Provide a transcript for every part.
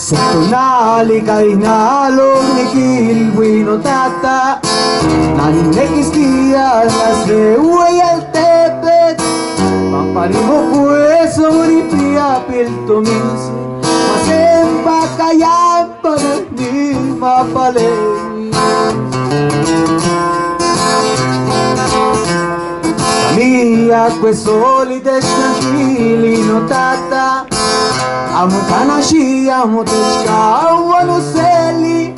Setunali kainalong nikilwino tata Nanekiskia nasle al tepet Paparimo pues oripia piltominse Masempa kaya panagni mapaleng Mia questo li tranquilino tata Amo kanashi amo teshka wano seli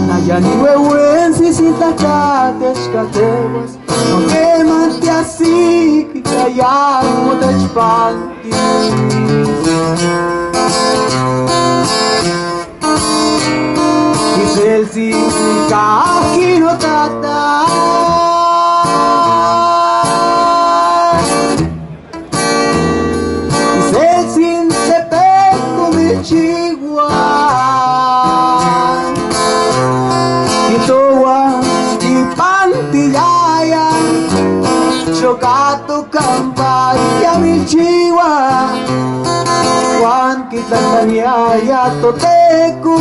Nayani wewensi sintaka teshka tebas No te manti así que kaya amo teshpanti Isel si kaki no tata Chihuahua Itoa Ipantillaya Chocato Campaya mi Chihuahua Juan Quitantaniaya Totecu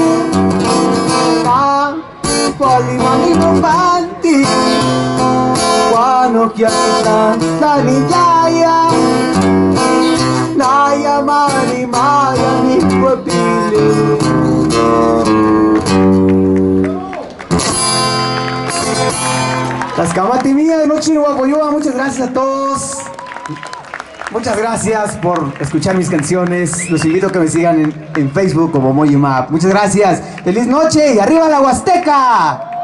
Palimani Bombanti Juano Kiatantaniyaya Naya mani maya mi puebile. Las Camati mía de Noche Guapoyoa, muchas gracias a todos. Muchas gracias por escuchar mis canciones. Los invito a que me sigan en Facebook como Moyumap. Muchas gracias. Feliz noche y arriba la Huasteca.